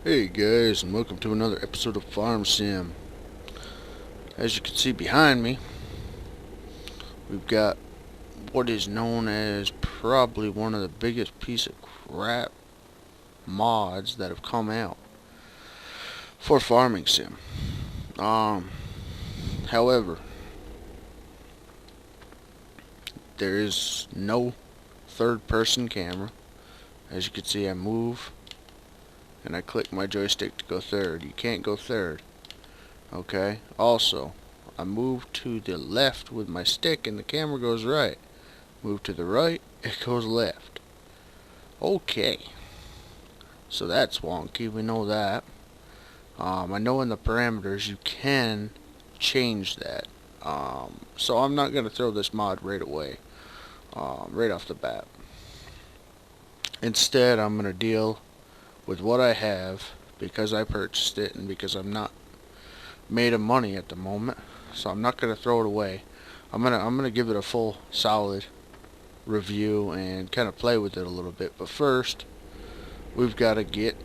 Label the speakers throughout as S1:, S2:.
S1: Hey guys, and welcome to another episode of Farm Sim. As you can see behind me, we've got what is known as probably one of the biggest piece of crap mods that have come out for Farming Sim. However, there is no third person camera. As you can see, I move and I click my joystick to go third. You can't go third. Okay, also, I move to the left with my stick and the camera goes right. Move to the right, it goes left. Okay, so that's wonky, we know that. I know in the parameters you can change that. So I'm not going to throw this mod right away, right off the bat. Instead, I'm going to deal with what I have because I purchased it and because I'm not made of money at the moment, so I'm not going to throw it away. I'm gonna give it a full solid review and kind of play with it a little bit. But first, we've got to get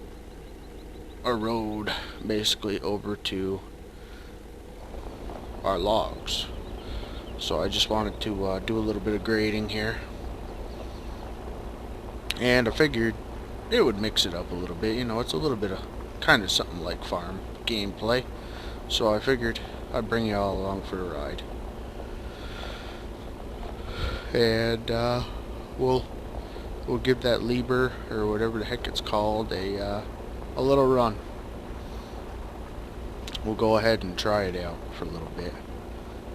S1: a road basically over to our logs. So I just wanted to do a little bit of grading here, and I figured it would mix it up a little bit. You know, it's a little bit of kind of something like farm gameplay. So I figured I'd bring you all along for a ride. And we'll give that Lieber or whatever the heck it's called a little run. We'll go ahead and try it out for a little bit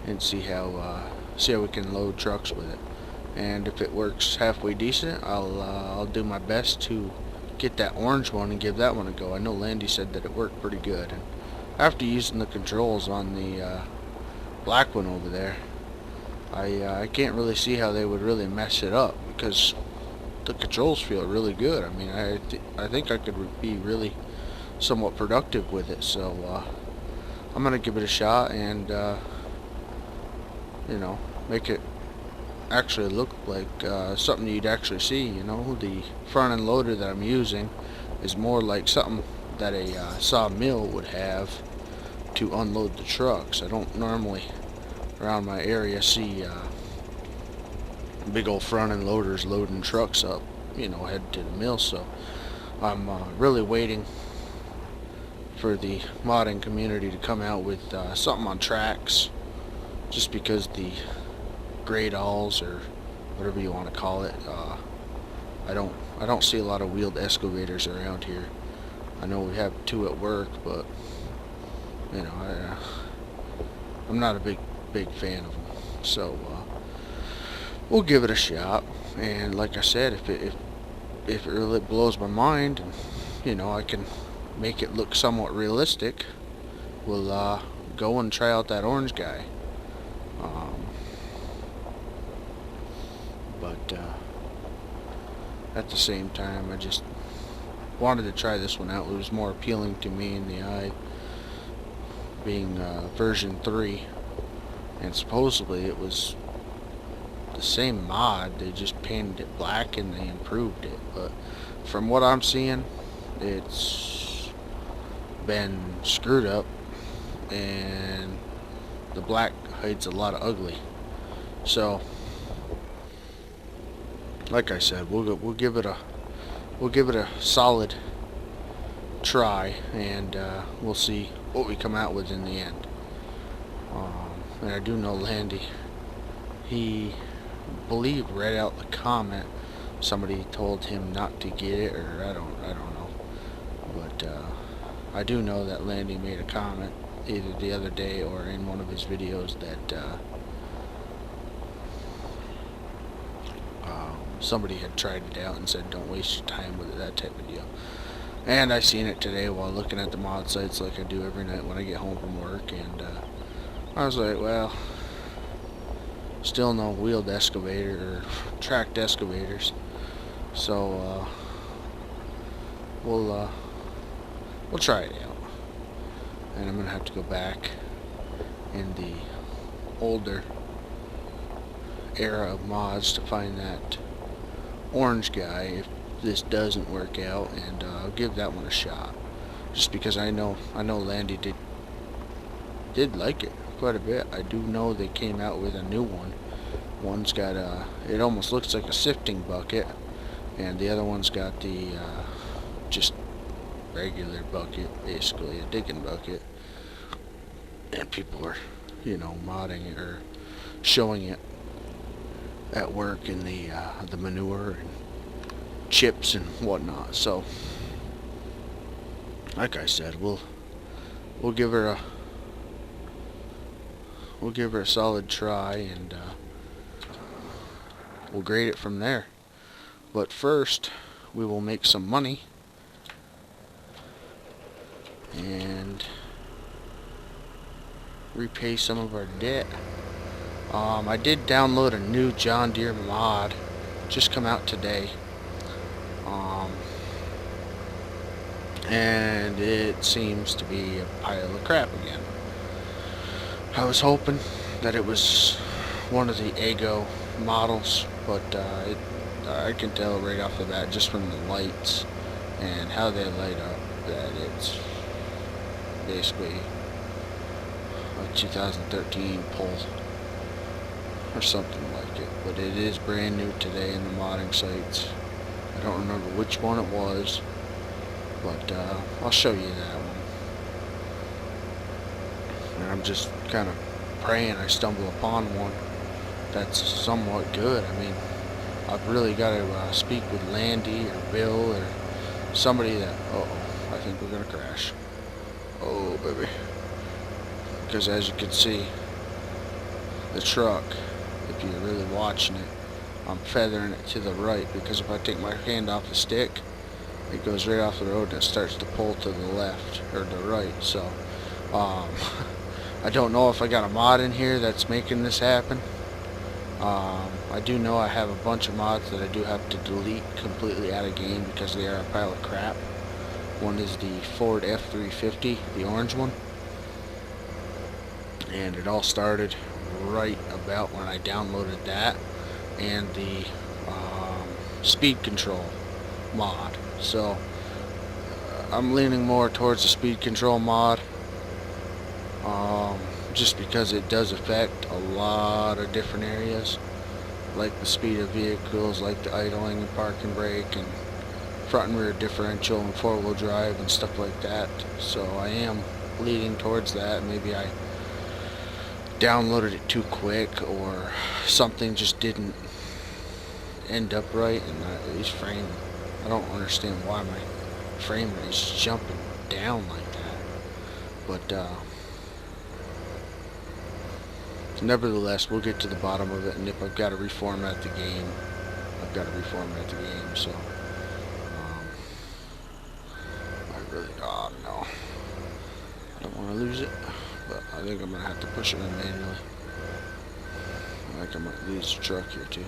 S1: and see how we can load trucks with it. And if it works halfway decent, I'll do my best to get that orange one and give that one a go. I know Landy said that it worked pretty good. And after using the controls on the black one over there, I can't really see how they would really mess it up because the controls feel really good. I mean, I think I could be really somewhat productive with it. So I'm gonna give it a shot and you know, make it actually look like something you'd actually see. You know, the front end loader that I'm using is more like something that a sawmill would have to unload the trucks. I don't normally around my area see big old front end loaders loading trucks up, you know, headed to the mill. So I'm really waiting for the modding community to come out with something on tracks, just because the grade alls or whatever you want to call it, I don't see a lot of wheeled excavators around here. I know we have two at work, but you know, I'm not a big fan of them. So we'll give it a shot. And like I said, if it really blows my mind, and you know, I can make it look somewhat realistic, we'll go and try out that orange guy. But at the same time, I just wanted to try this one out. It was more appealing to me in the eye, being version 3, and supposedly it was the same mod. They just painted it black and they improved it, but from what I'm seeing, it's been screwed up and the black hides a lot of ugly. So like I said, we'll give it a solid try, and we'll see what we come out with in the end. And I do know Landy, he believed read out the comment. Somebody told him not to get it, or I don't know. But I do know that Landy made a comment either the other day or in one of his videos that somebody had tried it out and said don't waste your time with it, that type of deal. And I seen it today while looking at the mod sites like I do every night when I get home from work, and I was like, well, still no wheeled excavator or tracked excavators. So we'll try it out. And I'm gonna have to go back in the older era of mods to find that orange guy if this doesn't work out, and I'll give that one a shot. just because I know Landy did like it quite a bit. I do know they came out with a new one. One's got it almost looks like a sifting bucket, and the other one's got the just regular bucket, basically a digging bucket. And people are, modding it or showing it at work in the manure and chips and whatnot. So, like I said, we'll give her a solid try, and we'll grade it from there. But first, we will make some money and repay some of our debt. I did download a new John Deere mod, just come out today, and it seems to be a pile of crap again. I was hoping that it was one of the Ego models, but I can tell right off the bat, just from the lights and how they light up, that it's basically a 2013 Pole or something like it. But it is brand new today in the modding sites. I don't remember which one it was, but I'll show you that one. And I'm just kind of praying I stumble upon one that's somewhat good. I mean, I've really got to speak with Landy or Bill or somebody that... I think we're going to crash. Oh, baby. Because as you can see, the truck, if you're really watching it, I'm feathering it to the right, because if I take my hand off the stick, it goes right off the road and it starts to pull to the left or the right. So I don't know if I got a mod in here that's making this happen. I do know I have a bunch of mods that I do have to delete completely out of game because they are a pile of crap. One is the Ford F350, the orange one, and it all started right about when I downloaded that, and the speed control mod. So I'm leaning more towards the speed control mod, just because it does affect a lot of different areas, like the speed of vehicles, like the idling and park and brake, and front and rear differential and four-wheel drive and stuff like that. So I am leaning towards that. Maybe I downloaded it too quick, or something just didn't end up right, and these frame, I don't understand why my frame rate is jumping down like that. But nevertheless, we'll get to the bottom of it, and if I've got to reformat the game, I've got to reformat the game. So I really, no, I don't want to lose it, but I think I'm going to have to push it in manually. I think I might lose the truck here too.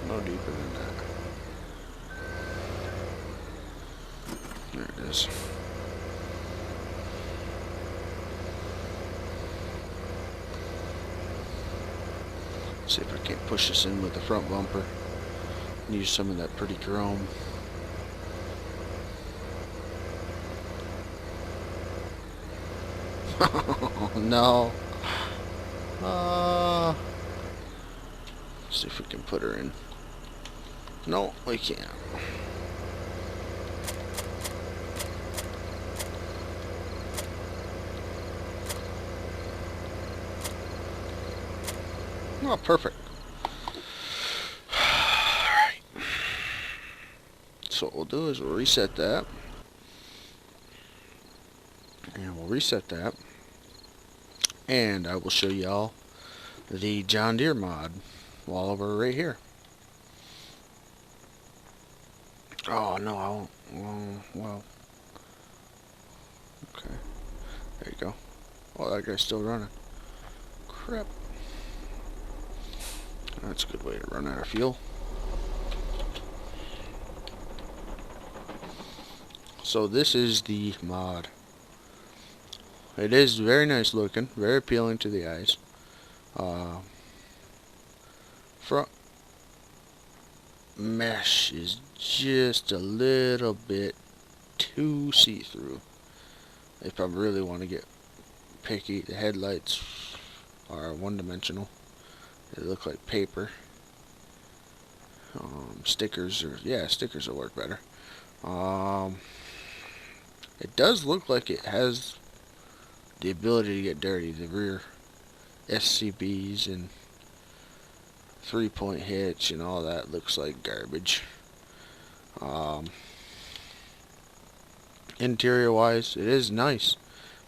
S1: No deeper than that. There it is. See if I can't push this in with the front bumper and use some of that pretty chrome. No. See if we can put her in. No, we can't. Oh, perfect. Alright. So what we'll do is we'll reset that. And we'll reset that. And I will show y'all the John Deere mod while we're right here. Oh, no, I won't. Well. Okay. There you go. Oh, that guy's still running. Crap. That's a good way to run out of fuel. So this is the mod. It is very nice looking, very appealing to the eyes. Front mesh is just a little bit too see-through. If I really want to get picky, the headlights are one-dimensional. They look like paper. Stickers will work better. It does look like it has the ability to get dirty. The rear SCBs and 3-point hitch and all that looks like garbage. Interior wise, it is nice.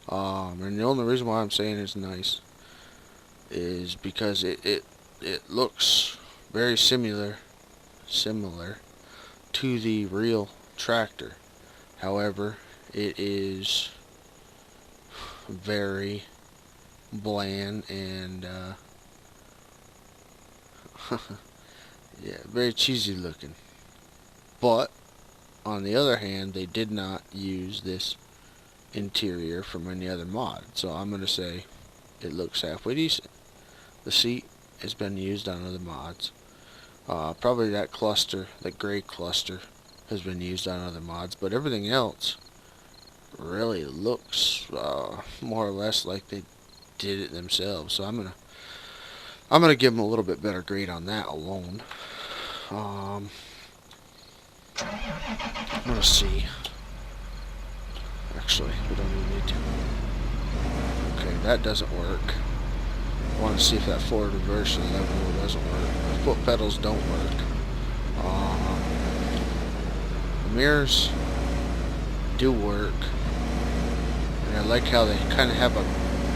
S1: And the only reason why I'm saying it's nice is because it looks very similar to the real tractor. However, it is very bland and yeah, very cheesy looking. But on the other hand, they did not use this interior from any other mod, so I'm gonna say it looks halfway decent. The seat has been used on other mods. Probably that cluster, that gray cluster, has been used on other mods, but everything else really looks more or less like they did it themselves. So I'm gonna give them a little bit better grade on that alone. I'm gonna see. Actually, we don't even need to. Okay, that doesn't work. I want to see if that forward reverse level doesn't work. The foot pedals don't work. The mirrors do work, and I like how they kind of have a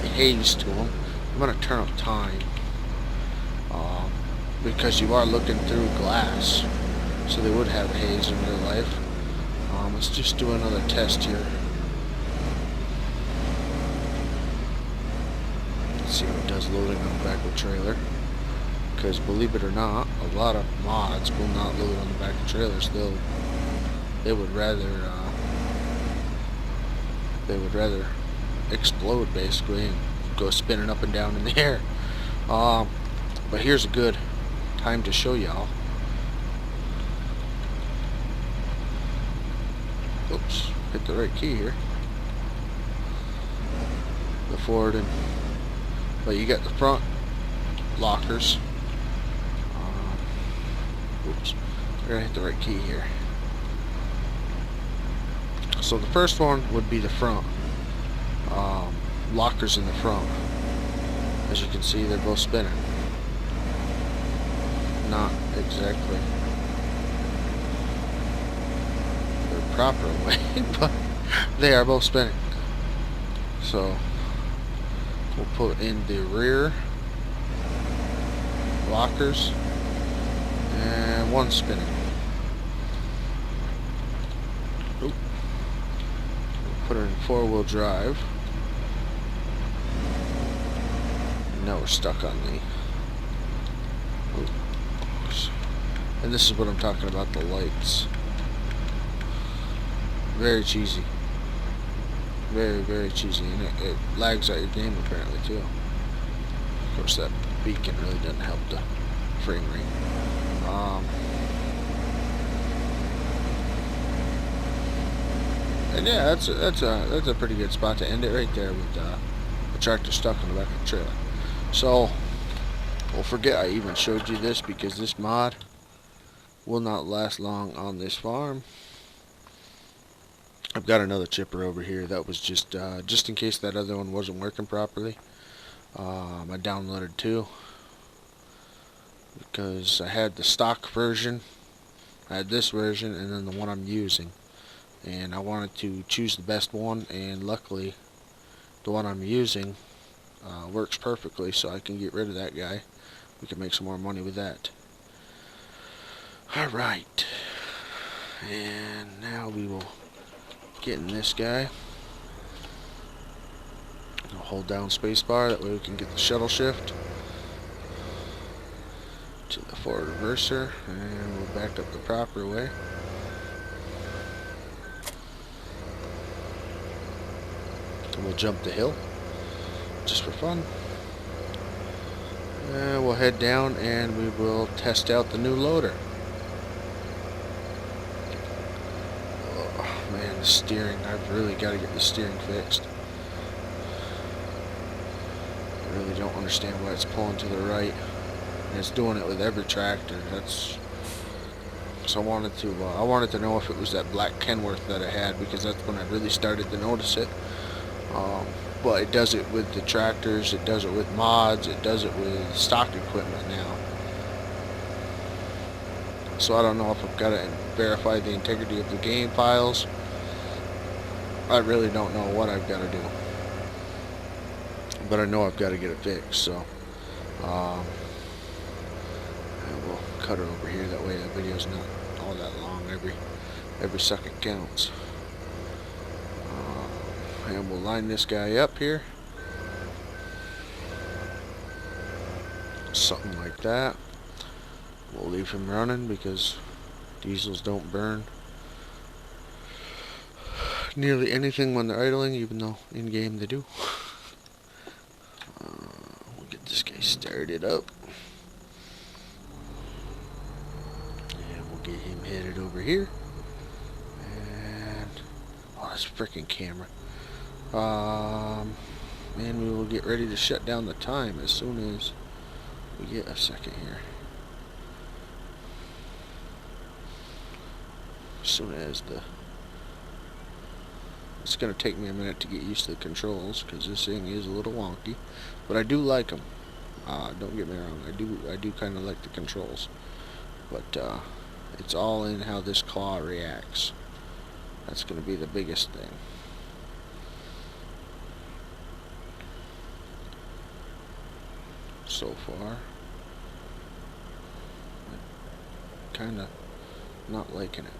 S1: haze to them. I'm going to turn up time because you are looking through glass, so they would have a haze in real life. Let's just do another test here. Let's see what it does loading on the back of the trailer. Because believe it or not, a lot of mods will not load on the back of trailers. They would rather explode basically and go spinning up and down in the air. But here's a good time to show y'all. Oops, hit the right key here. The forward and, but you got the front lockers. Oops, I gotta hit the right key here. So the first one would be the front lockers in the front. As you can see, they're both spinning. Not exactly the proper way, but they are both spinning. So we'll put in the rear lockers and one spinning. Oop. We'll put it in 4-wheel drive. Now we're stuck on the. Oops. And this is what I'm talking about, the lights. Very cheesy. Very, very cheesy. And it lags out your game apparently too. Of course that beacon really doesn't help the frame rate. And yeah, that's a pretty good spot to end it right there with the tractor stuck on the back of the trailer. So, don't forget I even showed you this because this mod will not last long on this farm. I've got another chipper over here that was just in case that other one wasn't working properly. I downloaded two because I had the stock version, I had this version, and then the one I'm using, and I wanted to choose the best one, and luckily the one I'm using works perfectly, so I can get rid of that guy. We can make some more money with that. Alright, and now we will get in this guy. I'll hold down spacebar, that way we can get the shuttle shift to the forward reverser, and we'll back up the proper way. And we'll jump the hill just for fun. And we'll head down and we will test out the new loader. Oh man, the steering. I've really got to get the steering fixed. I really don't understand why it's pulling to the right. And it's doing it with every tractor. So I wanted to know if it was that black Kenworth that I had, because that's when I really started to notice it. But it does it with the tractors, it does it with mods, it does it with stock equipment now. So I don't know if I've got to verify the integrity of the game files. I really don't know what I've got to do. But I know I've got to get it fixed, so and we'll cut it over here, that way the video's not all that long. Every second counts. And we'll line this guy up here. Something like that. We'll leave him running because diesels don't burn nearly anything when they're idling, even though in game they do. We'll get this guy started up. And we'll get him headed over here. And oh, this freaking camera. And we will get ready to shut down the time as soon as we get a second here. As soon as it's going to take me a minute to get used to the controls, because this thing is a little wonky, but I do like them. Don't get me wrong, I do kind of like the controls, but it's all in how this claw reacts. That's going to be the biggest thing. So far, kind of not liking it.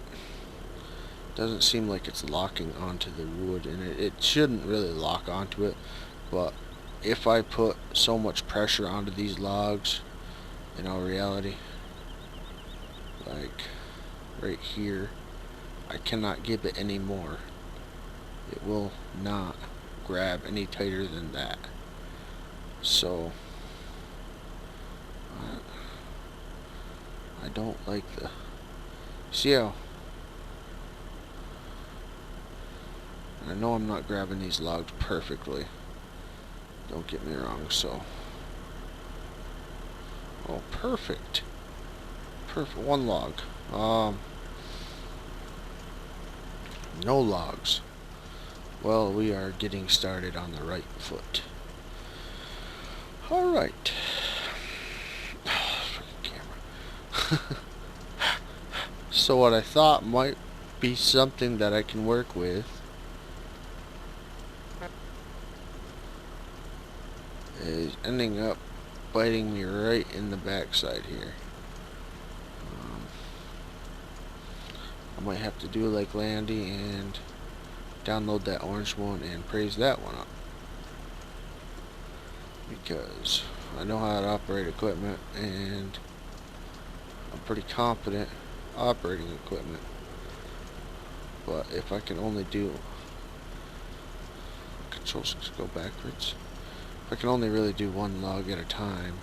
S1: Doesn't seem like it's locking onto the wood, and it shouldn't really lock onto it, but if I put so much pressure onto these logs, in all reality, like right here, I cannot give it any more. It will not grab any tighter than that. So I don't like the, see how, I know I'm not grabbing these logs perfectly, don't get me wrong. So oh, perfect, one log. No logs. Well, we are getting started on the right foot. Alright. So what I thought might be something that I can work with is ending up biting me right in the backside here. I might have to do like Landy and download that orange one and praise that one up, because I know how to operate equipment and I'm pretty confident operating equipment. But if I can only do, controls go backwards, if I can only really do one log at a time,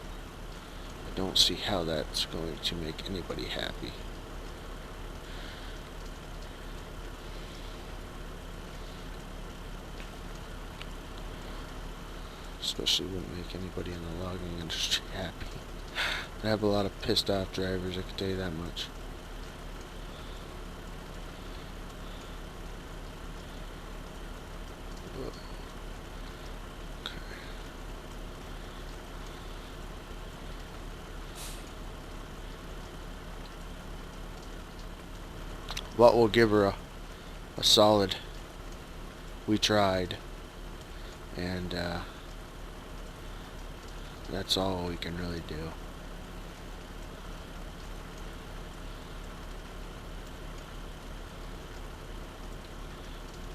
S1: I don't see how that's going to make anybody happy. Especially wouldn't make anybody in the logging industry happy. I have a lot of pissed off drivers, I can tell you that much. Okay. But we'll give her a solid, we tried, and that's all we can really do.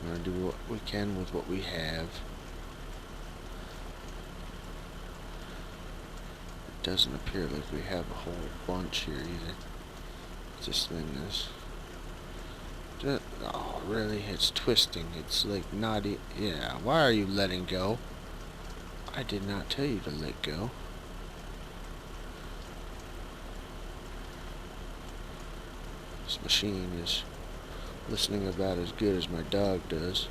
S1: We're going to do what we can with what we have. It doesn't appear like we have a whole bunch here either. This thing is Oh, really? It's twisting. It's like not. Yeah. Why are you letting go? I did not tell you to let go. This machine is listening about as good as my dog does.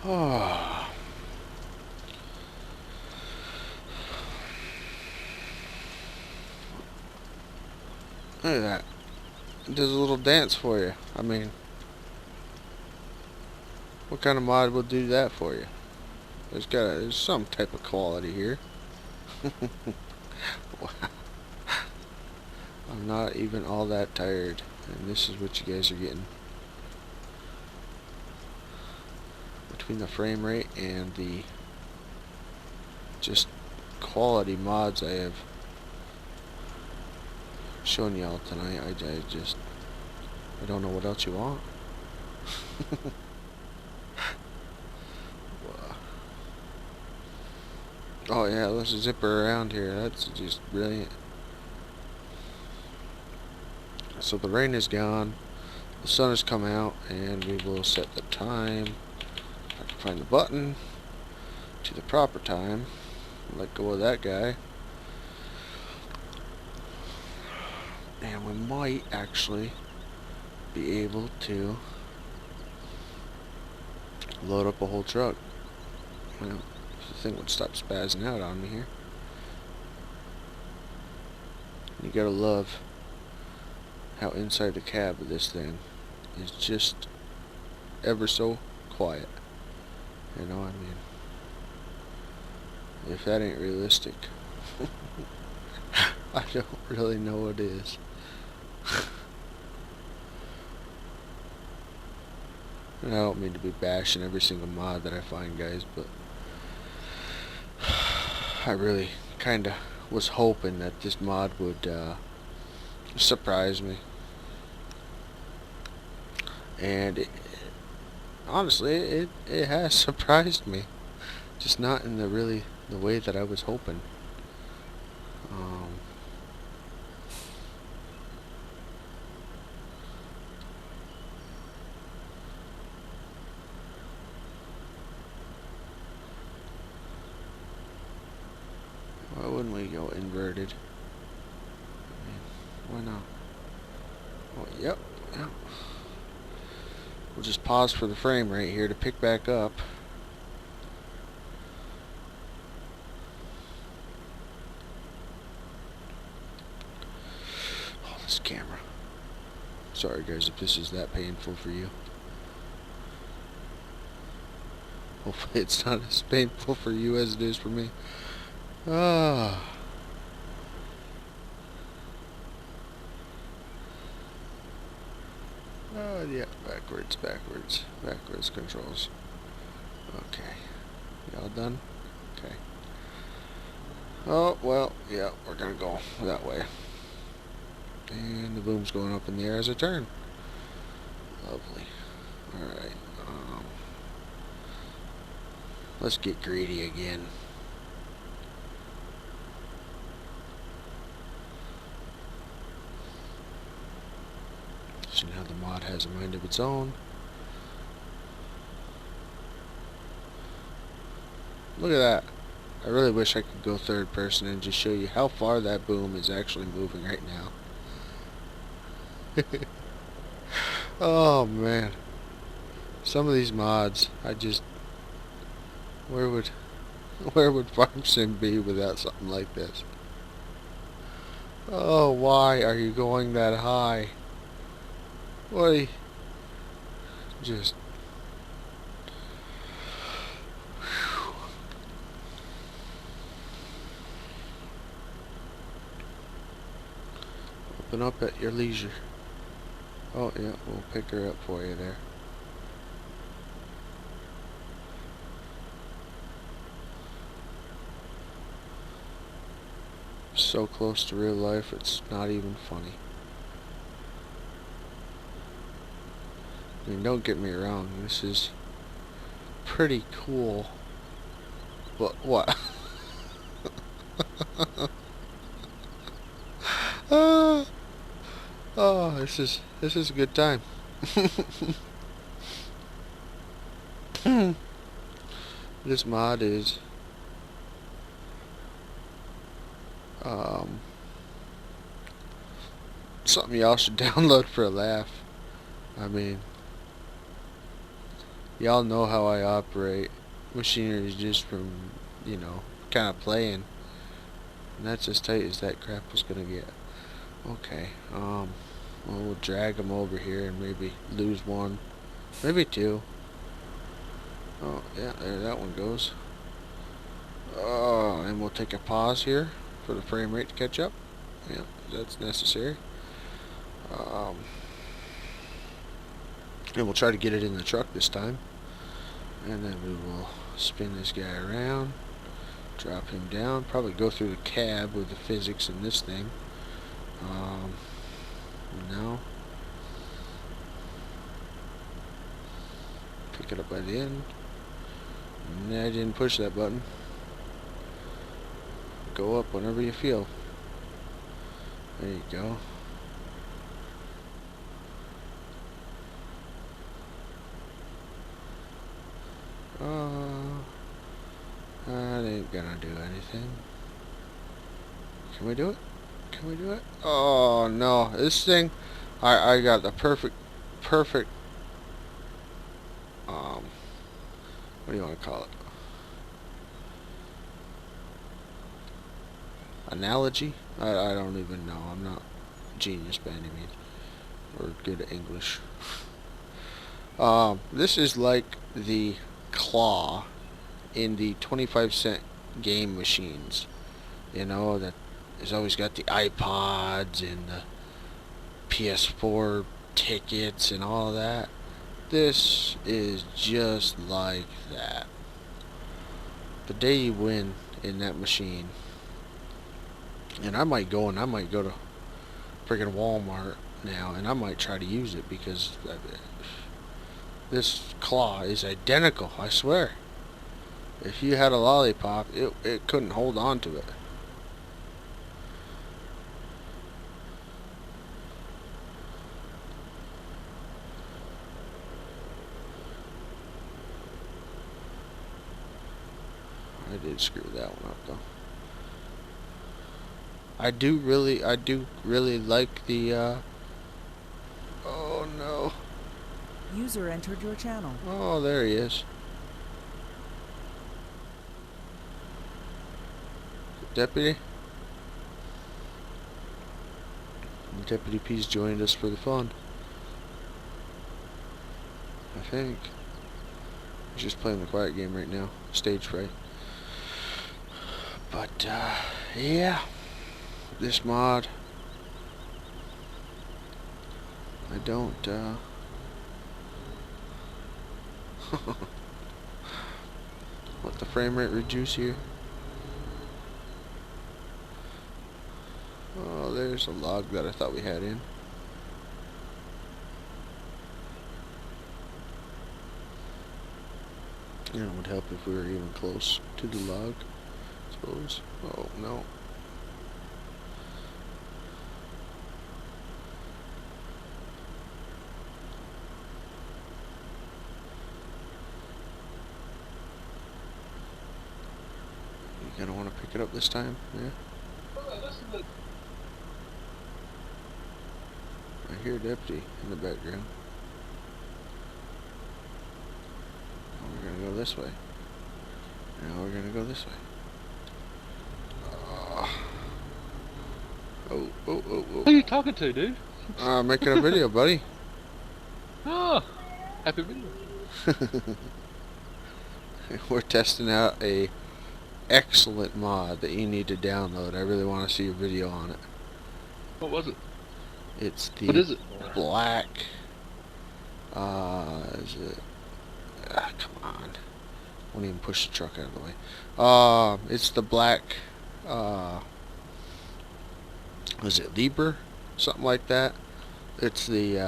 S1: Oh. Look at that. It does a little dance for you. I mean, what kind of mod will do that for you? There's some type of quality here. Wow. I'm not even all that tired, and this is what you guys are getting. Between the frame rate and the just quality mods I have shown y'all tonight, I don't know what else you want. Oh yeah, let's zip her around here. That's just brilliant. So the rain is gone, the sun has come out, and we will set the time. I can find the button to the proper time. Let go of that guy. And we might actually be able to load up a whole truck. Well, the thing would stop spazzing out on me here. You gotta love how inside the cab of this thing is just ever so quiet. You know, I mean, if that ain't realistic, I don't really know what is. And I don't mean to be bashing every single mod that I find, guys, but I really kinda was hoping that this mod would surprise me. And honestly, it has surprised me. Just not in the way that I was hoping. Why wouldn't we go inverted? I mean, why not? Oh, yep. We'll just pause for the frame rate here to pick back up. Oh, this camera. Sorry guys if this is that painful for you. Hopefully it's not as painful for you as it is for me. Ah. Oh, yeah, backwards controls. Okay. Y'all done? Okay. Oh, well, yeah, we're gonna go that way. And the boom's going up in the air as I turn. Lovely. Alright. Let's get greedy again. So now the mod has a mind of its own. Look at that. I really wish I could go third person and just show you how far that boom is actually moving right now. Oh man. Some of these mods, where would Farm Sim be without something like this? Oh, why are you going that high? Why? Just... Open up at your leisure. Oh, yeah, we'll pick her up for you there. So close to real life, it's not even funny. I mean, don't get me wrong, this is pretty cool. But what? Oh, this is a good time. This mod is um, something y'all should download for a laugh. I mean, y'all know how I operate machinery just from, you know, kind of playing. And that's as tight as that crap was gonna get. Okay, well, we'll drag them over here and maybe lose one, maybe two. Oh, yeah, there that one goes. Oh, and we'll take a pause here for the frame rate to catch up. Yeah, that's necessary. And we'll try to get it in the truck this time. And then we will spin this guy around, drop him down, probably go through the cab with the physics in this thing. No. Pick it up by the end. No, I didn't push that button. Go up whenever you feel. There you go. That ain't gonna do anything. Can we do it? Can we do it? Oh no, this thing, I got the perfect, what do you want to call it? Analogy? I don't even know. I'm not genius by any means, or good at English. This is like the claw in the 25-cent game machines. You know, that has always got the iPods and the PS4 tickets and all that. This is just like that. The day you win in that machine, and I might go to friggin' Walmart now, and I might try to use it because this claw is identical, I swear. If you had a lollipop, it couldn't hold on to it. I did screw that one up though. I do really like the oh no.
S2: User entered your channel.
S1: Oh, there he is. Deputy? Deputy P's joined us for the fun. I think. He's just playing the quiet game right now. Stage fright. But, yeah. This mod. I don't, let the frame rate reduce here. Oh, there's a log that I thought we had in. You know, it would help if we were even close to the log, I suppose. Oh, no. You gonna want to pick it up this time? Yeah. I hear Deputy in the background. We're gonna go this way. Now we're gonna go this way. Oh.
S3: Who are you talking to, dude?
S1: Making a video, buddy.
S3: Oh, happy video.
S1: We're testing out a excellent mod that you need to download. I really want to see a video on it.
S3: What was it?
S1: It's the
S3: What is it?
S1: black. Is it? Come on. Won't even push the truck out of the way. It's the black. Was it Liber? Something like that. It's the.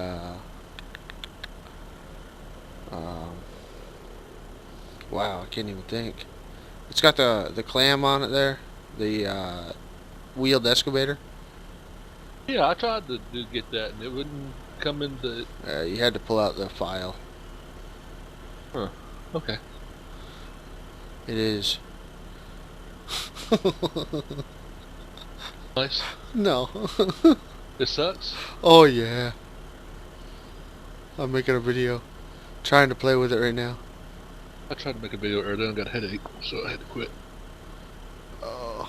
S1: Wow, I can't even think. It's got the clam on it there. The wheeled excavator.
S3: Yeah, I tried to get that, and it wouldn't come into.
S1: You had to pull out the file.
S3: Huh. Okay.
S1: It is.
S3: Nice.
S1: No.
S3: It sucks.
S1: Oh yeah. I'm making a video. Trying to play with it right now.
S3: I tried to make a video earlier and got a headache, so I had to quit.
S1: Oh.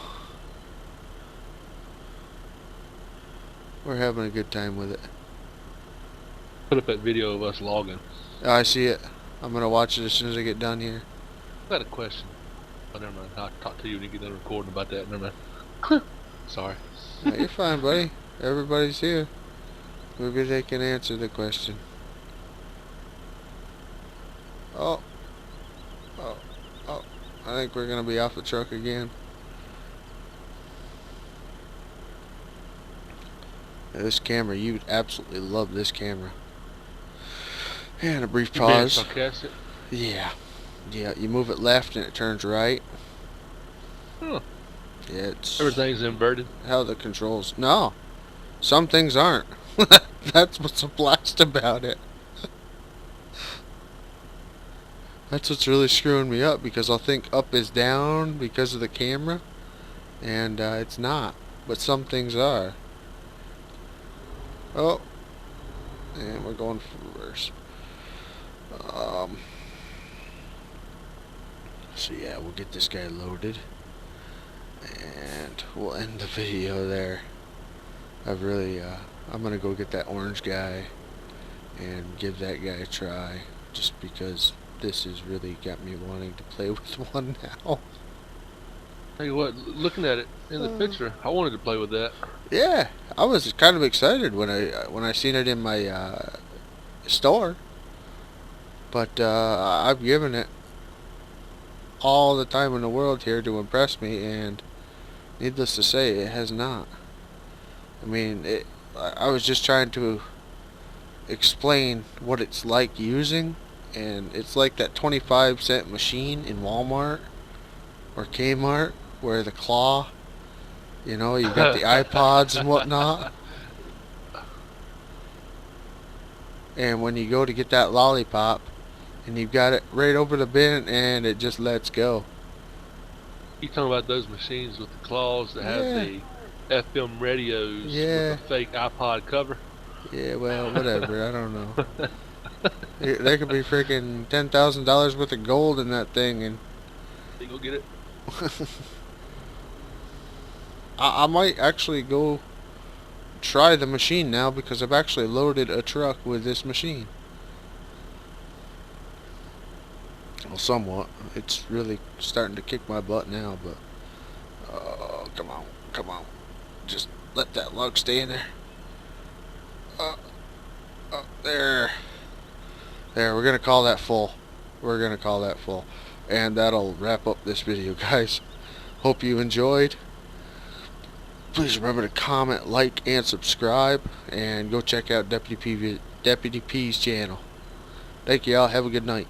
S1: We're having a good time with it.
S3: Put up that video of us logging.
S1: Oh, I see it. I'm gonna watch it as soon as I get done here.
S3: I got a question. Oh, never mind. I'll talk to you when you get done recording about that. Never mind. Sorry.
S1: No, you're fine, buddy. Everybody's here. Maybe they can answer the question. Oh. Oh. Oh. I think we're gonna be off the truck again. This camera, you would absolutely love this camera. And a brief
S3: You being
S1: pause.
S3: sarcastic?
S1: Yeah. Yeah, you move it left and it turns right.
S3: Huh.
S1: Yeah, it's
S3: Everything's inverted.
S1: how the controls. No. Some things aren't. That's what's a blast about it. That's what's really screwing me up, because I'll think up is down because of the camera, and it's not. But some things are. Oh. And we're going for reverse. So yeah, we'll get this guy loaded, and we'll end the video there. I've really, I'm gonna go get that orange guy and give that guy a try, just because this has really got me wanting to play with one now.
S3: Tell you what, looking at it in the picture, I wanted to play with that.
S1: Yeah, I was kind of excited when I seen it in my store, but I've given it all the time in the world here to impress me, and needless to say, it has not. I mean, I was just trying to explain what it's like using, and it's like that 25-cent machine in Walmart or Kmart where the claw, you know, you got the iPods and whatnot, and when you go to get that lollipop and you've got it right over the bin and it just lets go.
S3: You talking about those machines with the claws that have
S1: Yeah.
S3: the FM radios
S1: Yeah.
S3: with a fake iPod cover?
S1: Yeah, well, whatever, I don't know. There could be freaking $10,000 worth of gold in that thing, and
S3: You go get it.
S1: I might actually go try the machine now, because I've actually loaded a truck with this machine. Well, somewhat. It's really starting to kick my butt now, but come on, come on. Just let that lug stay in there. There. There, we're going to call that full. We're going to call that full. And that'll wrap up this video, guys. Hope you enjoyed. Please remember to comment, like, and subscribe. And go check out Deputy P's channel. Thank you all. Have a good night.